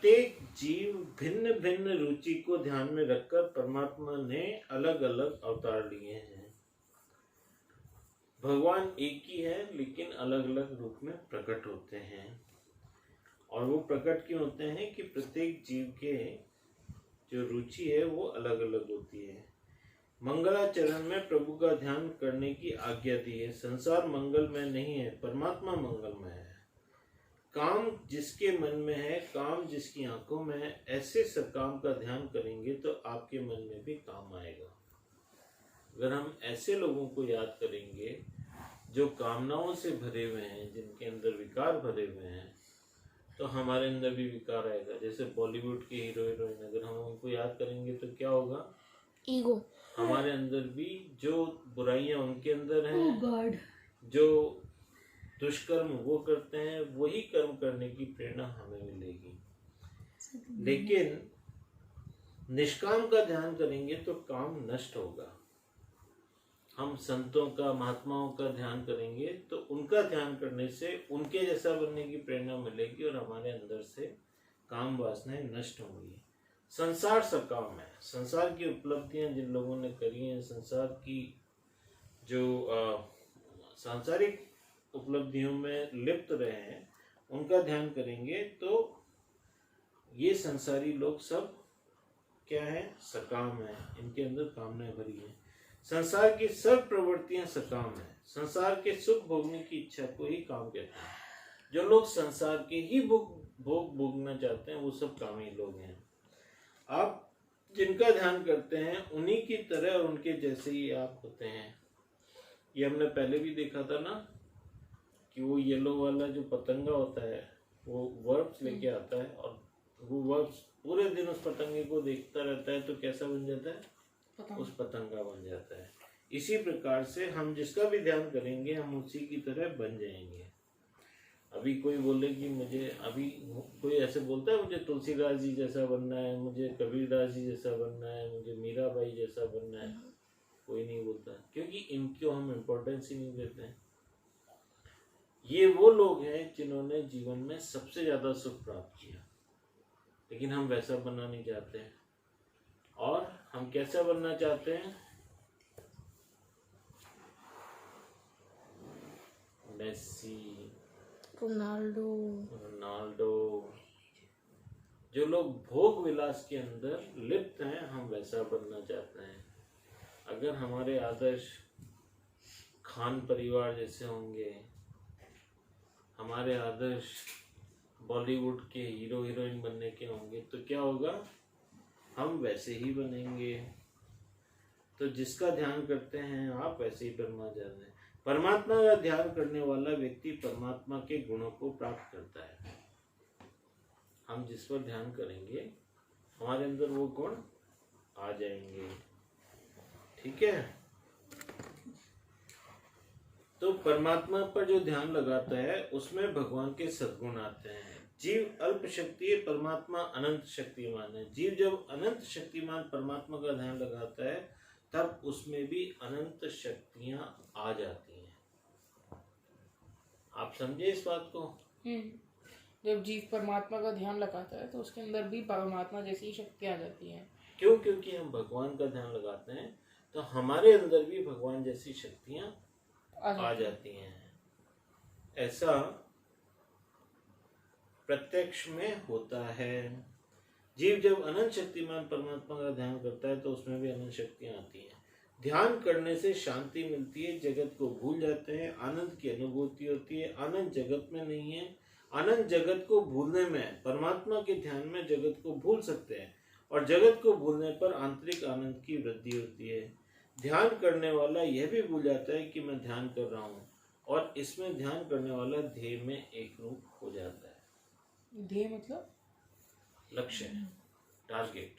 प्रत्येक जीव भिन्न भिन्न रुचि को ध्यान में रखकर परमात्मा ने अलग अलग अवतार लिए हैं। भगवान एक ही है लेकिन अलग अलग रूप में प्रकट होते हैं। और वो प्रकट क्यों होते हैं कि प्रत्येक जीव के जो रुचि है वो अलग अलग होती है। मंगलाचरण में प्रभु का ध्यान करने की आज्ञा दी है। संसार मंगलमय नहीं है, परमात्मा मंगलमय है। काम जिसके मन में है, काम जिसकी आंखों में है, ऐसे सकाम का ध्यान करेंगे तो आपके मन में भी काम आएगा। अगर हम ऐसे लोगों को याद करेंगे जो कामनाओं से भरे हुए हैं, जिनके अंदर विकार भरे हुए हैं, तो हमारे अंदर भी विकार आएगा। जैसे बॉलीवुड के हीरो हीरोइन, अगर हम उनको याद करेंगे तो क्या होगा? ईगो। हमारे अंदर भी जो बुराइयां उनके अंदर हैं, जो दुष्कर्म वो करते हैं, वही कर्म करने की प्रेरणा हमें मिलेगी। लेकिन निष्काम का ध्यान करेंगे तो काम नष्ट होगा। हम संतों का, महात्माओं का ध्यान करेंगे तो उनका ध्यान करने से उनके जैसा बनने की प्रेरणा मिलेगी और हमारे अंदर से काम वासनाएं नष्ट होंगी। संसार सकाम है। संसार की उपलब्धियां जिन लोगों ने करी हैं, संसार की जो सांसारिक उपलब्धियों में लिप्त रहे हैं, उनका ध्यान करेंगे तो ये संसारी लोग सब क्या है? सकाम है। इनके अंदर कामनाएं भरी हैं। संसार की सब प्रवृत्तियां सकाम है। संसार के सुख भोगने की इच्छा को ही काम कहते हैं। जो लोग संसार के ही भोग भोगना चाहते हैं वो सब कामी लोग हैं। आप जिनका ध्यान करते हैं उन्हीं की तरह और उनके जैसे ही आप होते हैं। ये हमने पहले भी देखा था ना कि वो येलो वाला जो पतंगा होता है वो वर्ब्स लेके आता है और वो वर्ब्स पूरे दिन उस पतंगे को देखता रहता है तो कैसा बन जाता है? उस पतंगा बन जाता है। इसी प्रकार से हम जिसका भी ध्यान करेंगे हम उसी की तरह बन जाएंगे। अभी कोई बोले कि मुझे, अभी कोई ऐसे बोलता है मुझे तुलसीदास जी जैसा बनना है, मुझे कबीरदास जी जैसा बनना है, मुझे मीराबाई जैसा बनना है। कोई नहीं बोलता, क्योंकि इनको हम इम्पोर्टेंस ही नहीं देते हैं। ये वो लोग हैं जिन्होंने जीवन में सबसे ज्यादा सुख प्राप्त किया, लेकिन हम वैसा बनना नहीं चाहते हैं। और हम कैसा बनना चाहते हैं? Messi, Ronaldo. जो लोग भोग विलास के अंदर लिप्त हैं, हम वैसा बनना चाहते हैं। अगर हमारे आदर्श खान परिवार जैसे होंगे, हमारे आदर्श बॉलीवुड के हीरो हीरोइन बनने के होंगे, तो क्या होगा? हम वैसे ही बनेंगे। तो जिसका ध्यान करते हैं आप, वैसे ही परमात्मा जाते हैं। परमात्मा का ध्यान करने वाला व्यक्ति परमात्मा के गुणों को प्राप्त करता है। हम जिस पर ध्यान करेंगे हमारे अंदर वो गुण आ जाएंगे। ठीक है? तो परमात्मा पर जो ध्यान लगाता है उसमें भगवान के सद्गुण आते हैं। जीव अल्प शक्ति है, परमात्मा अनंत शक्तिमान है। जीव जब अनंत शक्तिमान परमात्मा का ध्यान लगाता है तब उसमें भी अनंत शक्तियां आ जाती हैं। आप समझे इस बात को? जब जीव परमात्मा का ध्यान लगाता है तो उसके अंदर भी परमात्मा जैसी शक्ति आ जाती है। क्यों? क्योंकि हम भगवान का ध्यान लगाते हैं तो हमारे अंदर भी भगवान जैसी शक्तियां आ जाती हैं। ऐसा प्रत्यक्ष में होता है। जीव जब अनंत शक्तिमान परमात्मा का ध्यान करता है तो उसमें भी अनंत शक्तियां आती हैं। ध्यान करने से शांति मिलती है, जगत को भूल जाते हैं, आनंद की अनुभूति होती है। आनंद जगत में नहीं है, आनंद जगत को भूलने में है। परमात्मा के ध्यान में जगत को भूल सकते हैं और जगत को भूलने पर आंतरिक आनंद की वृद्धि होती है। ध्यान करने वाला यह भी भूल जाता है कि मैं ध्यान कर रहा हूँ और इसमें ध्यान करने वाला ध्येय में एक रूप हो जाता है। ध्येय मतलब लक्ष्य, टारगेट।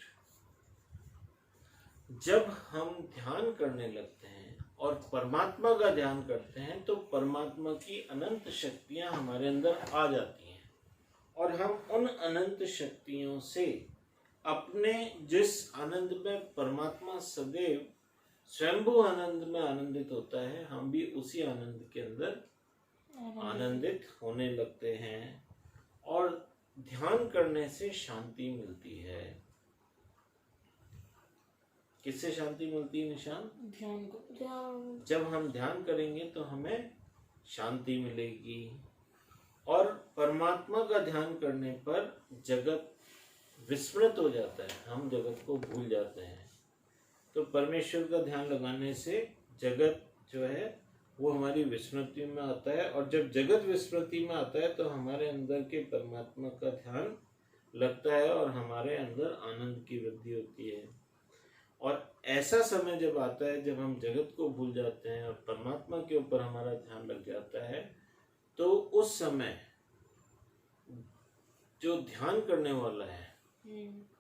जब हम ध्यान करने लगते हैं और परमात्मा का ध्यान करते हैं तो परमात्मा की अनंत शक्तियां हमारे अंदर आ जाती हैं और हम उन अनंत शक्तियों से अपने जिस आनंद में परमात्मा सदैव स्वयंभू आनंद में आनंदित होता है, हम भी उसी आनंद के अंदर आनंदित होने लगते हैं। और ध्यान करने से शांति मिलती है। किससे शांति मिलती है निशान? ध्यान को। जब हम ध्यान करेंगे तो हमें शांति मिलेगी। और परमात्मा का ध्यान करने पर जगत विस्मृत हो जाता है, हम जगत को भूल जाते हैं। तो परमेश्वर का ध्यान लगाने से जगत जो है वो हमारी विस्मृति में आता है, और जब जगत विस्मृति में आता है तो हमारे अंदर के परमात्मा का ध्यान लगता है और हमारे अंदर आनंद की वृद्धि होती है। और ऐसा समय जब आता है जब हम जगत को भूल जाते हैं और परमात्मा के ऊपर हमारा ध्यान लग जाता है, तो उस समय जो ध्यान करने वाला है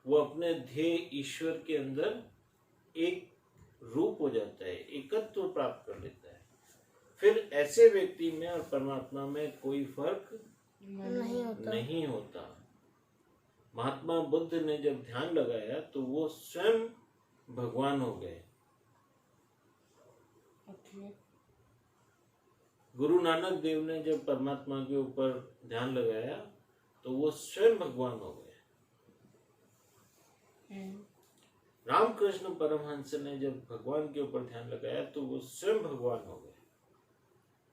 वो अपने ध्येय ईश्वर के अंदर एक रूप हो जाता है, एकत्व प्राप्त कर लेता है। फिर ऐसे व्यक्ति में और परमात्मा में कोई फर्क नहीं होता। महात्मा बुद्ध ने जब ध्यान लगाया तो वो स्वयं भगवान हो गए। गुरु नानक देव ने जब परमात्मा के ऊपर ध्यान लगाया तो वो स्वयं भगवान हो गए। रामकृष्ण परमहंस ने जब भगवान के ऊपर ध्यान लगाया तो वो स्वयं भगवान हो गए।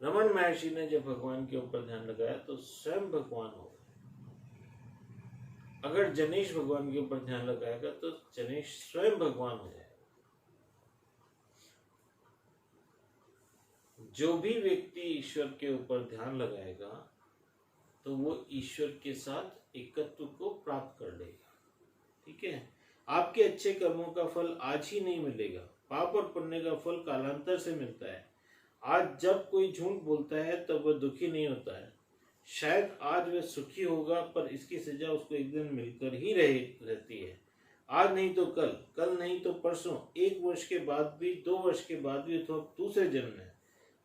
रमन महर्षि ने जब भगवान के ऊपर ध्यान लगाया तो स्वयं भगवान हो गए। अगर जनेश भगवान के ऊपर ध्यान लगाएगा तो जनेश स्वयं भगवान हो जाएगा। जो भी व्यक्ति ईश्वर के ऊपर ध्यान लगाएगा तो वो ईश्वर के साथ एकत्व को प्राप्त कर लेगा। ठीक है, आपके अच्छे कर्मों का फल आज ही नहीं मिलेगा, पाप और पुण्य का फल कालांतर से मिलता है। आज जब कोई झूठ बोलता है तब वह दुखी नहीं होता है, शायद आज वह सुखी होगा, पर इसकी सजा उसको एक दिन मिलकर ही रहती है। आज नहीं तो कल, कल नहीं तो परसों, 1 वर्ष के बाद भी, 2 वर्ष के बाद भी, अथवा दूसरे जन्म में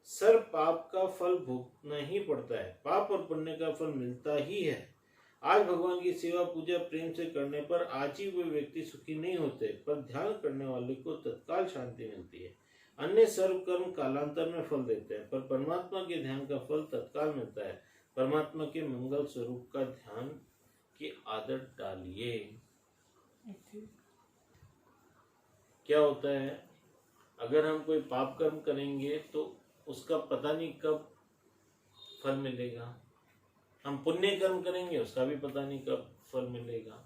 सर पाप का फल भुगतना ही पड़ता है। पाप और पुण्य का फल मिलता ही है। आज भगवान की सेवा पूजा प्रेम से करने पर आज ही वे व्यक्ति सुखी नहीं होते, पर ध्यान करने वाले को तत्काल शांति मिलती है। अन्य सर्व कर्म कालांतर में फल देते हैं, पर परमात्मा के ध्यान का फल तत्काल मिलता है। परमात्मा के मंगल स्वरूप का ध्यान की आदत डालिए। क्या होता है, अगर हम कोई पाप कर्म करेंगे तो उसका पता नहीं कब फल मिलेगा, हम पुण्य कर्म करेंगे उसका भी पता नहीं कब फल मिलेगा,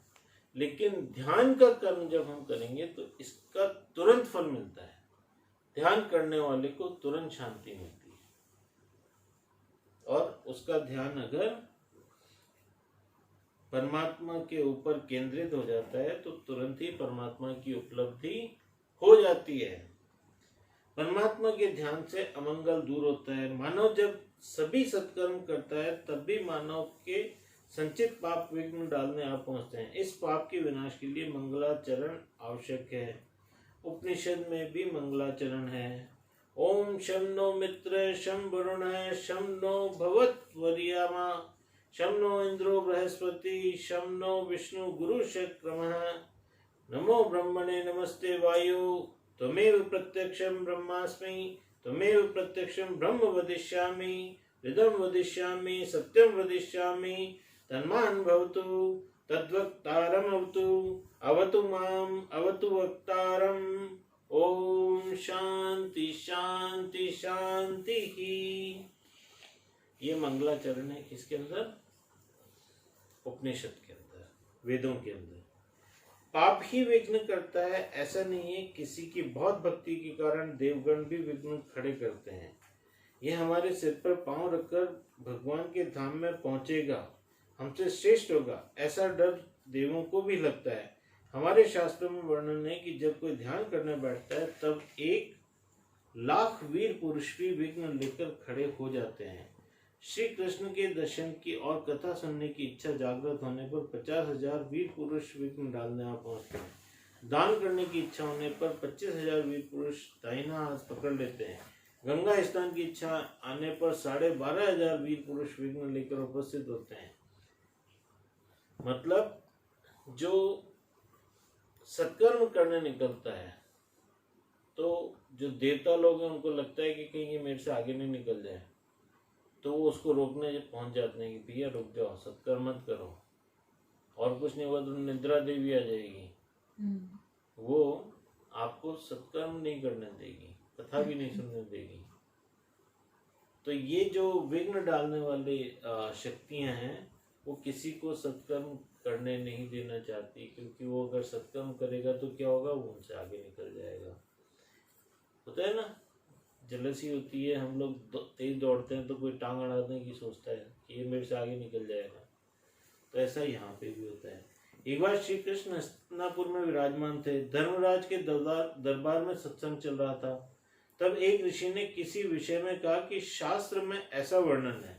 लेकिन ध्यान का कर्म जब हम करेंगे तो इसका तुरंत फल मिलता है। ध्यान करने वाले को तुरंत शांति मिलती है, और उसका ध्यान अगर परमात्मा के ऊपर केंद्रित हो जाता है तो तुरंत ही परमात्मा की उपलब्धि हो जाती है। परमात्मा के ध्यान से अमंगल दूर होता है। मानव जब सभी सत्कर्म करता है तब भी मानव के संचित पाप विघ्न डालने आ पहुंचते हैं। इस पाप के विनाश के लिए मंगलाचरण आवश्यक है। उपनिषद में भी मंगलाचरण है। ओम शं नो मित्र शं वरुण शं नो भवत्वर्यमा शं नो इंद्रो बृहस्पति शं नो विष्णु गुरु शुक्रमः नमो ब्रह्मणे नमस्ते वायु त्वमेव प्रत्यक्षं ब्रह्मास्मि त्वमेव प्रत्यक्षं ब्रह्म वदिष्यामि हृदं वदिष्यामि सत्यं वदिष्यामि तन्मान् भवतु तद्वक्तारम् अवतु माम् अवतु वक्तारम्। ओम शांति शांति शांति ही। ये मंगलाचरण है किसके अंदर? उपनिषद के अंदर, वेदों के अंदर। पाप ही विघ्न करता है ऐसा नहीं है, किसी की बहुत भक्ति के कारण देवगण भी विघ्न खड़े करते हैं। यह हमारे सिर पर पांव रखकर भगवान के धाम में पहुंचेगा, हमसे श्रेष्ठ होगा, ऐसा डर देवों को भी लगता है। हमारे शास्त्रों में वर्णन है कि जब कोई ध्यान करने बैठता है तब 1,00,000 वीर पुरुष भी विघ्न लेकर खड़े हो जाते हैं। श्री कृष्ण के दर्शन की और कथा सुनने की इच्छा जागृत होने पर 50,000 वीर पुरुष विघ्न डालने आ पहुंचते हैं। दान करने की इच्छा होने पर 25,000 वीर पुरुष दाहिना हाथ पकड़ लेते हैं। गंगा स्नान की इच्छा आने पर 12,500 वीर पुरुष विघ्न लेकर उपस्थित होते हैं। मतलब जो सत्कर्म करने निकलता है तो जो देवता लोग हैं उनको लगता है कि कहीं ये मेरे से आगे नहीं निकल जाए, तो वो उसको रोकने पहुंच जाते हैं कि भैया रुक जाओ, सत्कर्म मत करो। और कुछ नहीं हुआ तो निद्रा देवी आ जाएगी, वो आपको सत्कर्म नहीं करने देगी, कथा भी नहीं सुनने देगी। तो ये जो विघ्न डालने वाली शक्तियां हैं वो किसी को सत्कर्म करने नहीं देना चाहती, क्योंकि वो अगर सत्कर्म करेगा तो क्या होगा, वो उनसे आगे निकल जाएगा। होता है ना, जलसी होती है, हम लोग तेज दौड़ते हैं तो कोई टांग अड़ाने की सोचता है कि ये मेरे से आगे निकल जाएगा, तो ऐसा यहाँ पे भी होता है। एक बार श्री कृष्ण हस्तिनापुर में विराजमान थे, धर्मराज के दरबार में सत्संग चल रहा था। तब एक ऋषि ने किसी विषय में कहा कि शास्त्र में ऐसा वर्णन है।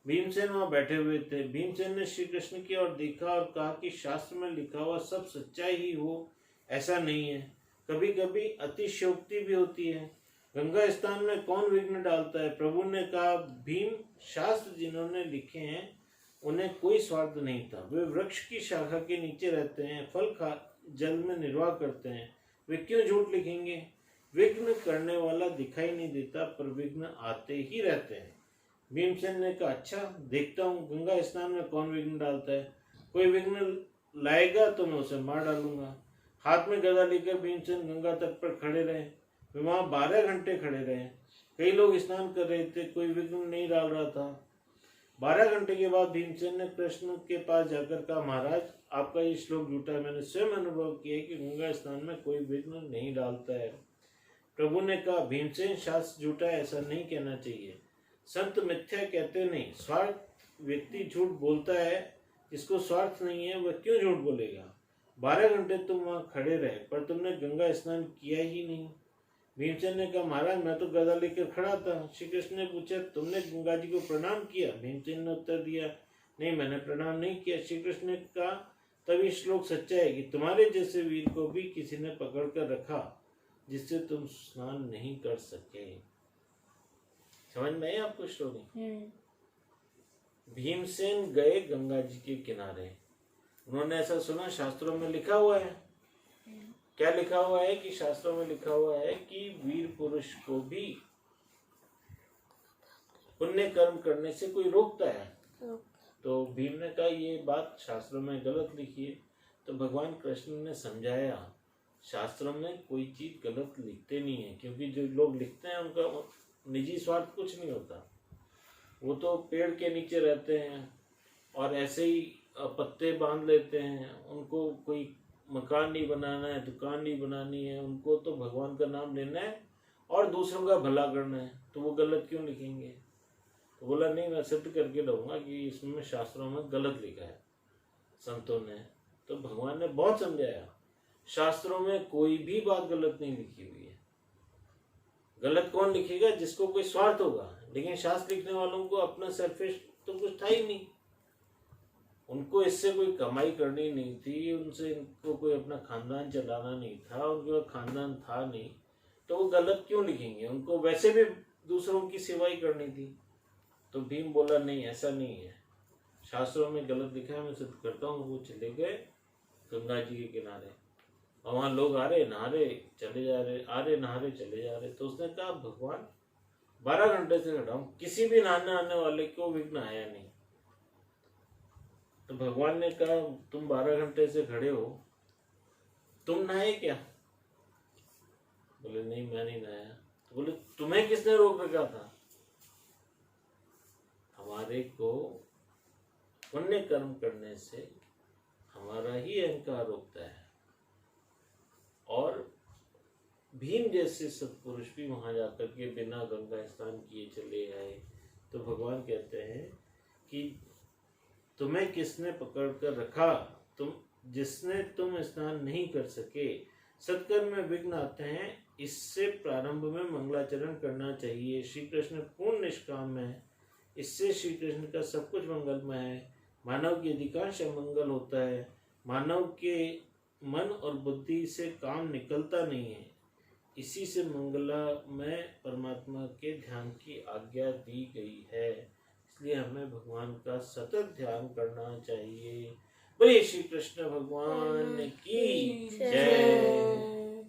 भीमसेन वहां बैठे हुए थे। भीमसेन ने श्री कृष्ण की ओर देखा और कहा कि शास्त्र में लिखा हुआ सब सच्चाई ही हो ऐसा नहीं है, कभी कभी अतिशयोक्ति भी होती है। गंगा स्नान में कौन विघ्न डालता है? प्रभु ने कहा, भीम, शास्त्र जिन्होंने लिखे हैं उन्हें कोई स्वार्थ नहीं था। वे वृक्ष की शाखा के नीचे रहते हैं, फल खा जल में निर्वाह करते हैं, वे क्यों झूठ लिखेंगे? विघ्न करने वाला दिखाई नहीं देता, पर विघ्न आते ही रहते हैं। भीमसेन ने कहा, अच्छा देखता हूँ गंगा स्नान में कौन विघ्न डालता है। कोई विघ्न लाएगा तो मैं उसे मार डालूंगा। हाथ में गदा लेकर भीमसेन गंगा तट पर खड़े रहे। वे वहां 12 घंटे खड़े रहे। कई लोग स्नान कर रहे थे, कोई विघ्न नहीं डाल रहा था। 12 घंटे के बाद भीमसेन ने कृष्ण के पास जाकर कहा, महाराज आपका ये श्लोक झूठा है, मैंने स्वयं अनुभव किया कि गंगा स्नान में कोई विघ्न नहीं डालता है। प्रभु ने कहा, भीमसेन, शास्त्र झूठा है ऐसा नहीं कहना चाहिए। संत मिथ्या कहते नहीं, स्वार्थ व्यक्ति झूठ बोलता है। जिसको स्वार्थ नहीं है वह क्यों झूठ बोलेगा? 12 घंटे तुम वहां खड़े रहे पर तुमने गंगा स्नान किया ही नहीं। भीमसेन ने कहा, महाराज मैं तो गदा लेकर खड़ा था। श्री कृष्ण ने पूछा, तुमने गंगा जी को प्रणाम किया? भीमसेन ने उत्तर दिया, नहीं मैंने प्रणाम नहीं किया। श्री कृष्ण ने कहा, तभी श्लोक सच्चा है कि तुम्हारे जैसे वीर को भी किसी ने पकड़ कर रखा जिससे तुम स्नान नहीं कर सके। समझ में आई आपको स्टोरी? भीमसेन गए गंगा जी के किनारे। उन्होंने ऐसा सुना, शास्त्रों में लिखा हुआ है। क्या लिखा हुआ है? कि शास्त्रों में लिखा हुआ है कि वीर पुरुष को भी पुण्य कर्म करने से कोई रोकता है। तो भीम ने कहा, ये बात शास्त्रों में गलत लिखी है। तो भगवान कृष्ण ने समझाया, शास्त्रों में कोई चीज गलत लिखते नहीं है, क्योंकि जो लोग लिखते हैं उनका निजी स्वार्थ कुछ नहीं होता। वो तो पेड़ के नीचे रहते हैं और ऐसे ही पत्ते बांध लेते हैं। उनको कोई मकान नहीं बनाना है, दुकान नहीं बनानी है, उनको तो भगवान का नाम लेना है और दूसरों का भला करना है। तो वो गलत क्यों लिखेंगे? तो बोला, नहीं मैं सिद्ध करके रहूँगा कि इसमें शास्त्रों में गलत लिखा है संतों ने। तो भगवान ने बहुत समझाया, शास्त्रों में कोई भी बात गलत नहीं लिखी हुई है। गलत कौन लिखेगा? जिसको कोई स्वार्थ होगा। लेकिन शास्त्र लिखने वालों को अपना सेल्फिश तो कुछ था ही नहीं। उनको इससे कोई कमाई करनी नहीं थी, उनसे इनको कोई अपना खानदान चलाना नहीं था, उनका खानदान था नहीं, तो वो गलत क्यों लिखेंगे? उनको वैसे भी दूसरों की सेवा ही करनी थी। तो भीम बोला, नहीं ऐसा नहीं है, शास्त्रों में गलत लिखा है, मैं सिद्ध करता हूँ। वो चले गए गंगा जी के किनारे और वहाँ लोग आ रहे नहा रहे चले जा रहे, आ रहे नहा रहे चले जा रहे। तो उसने कहा, भगवान 12 घंटे से खड़ा हूँ, किसी भी नहाने आने वाले को विघ्न आया नहीं। तो भगवान ने कहा, तुम 12 घंटे से खड़े हो, तुम नहाए क्या? बोले, नहीं मैं नहीं नहाया। तो बोले, तुम्हें किसने रोक रखा था? हमारे को पुण्य कर्म करने से हमारा ही अहंकार रोकता है। और भीम जैसे सत्पुरुष भी वहां जाकर के बिना गंगा स्नान किए चले आए। तो भगवान कहते हैं कि तुम्हें किसने पकड़ कर रखा, जिसने तुम स्नान नहीं कर सके। सत्कर्म में विघ्न आते हैं, इससे प्रारंभ में मंगलाचरण करना चाहिए। श्री कृष्ण पूर्ण निष्काम है, इससे श्री कृष्ण का सब कुछ मंगलमय है। मानव की अधिकांश मंगल होता है। मानव के मन और बुद्धि से काम निकलता नहीं है, इसी से मंगला में परमात्मा के ध्यान की आज्ञा दी गई है। इसलिए हमें भगवान का सतत ध्यान करना चाहिए। बोलिए श्री कृष्ण भगवान की जय।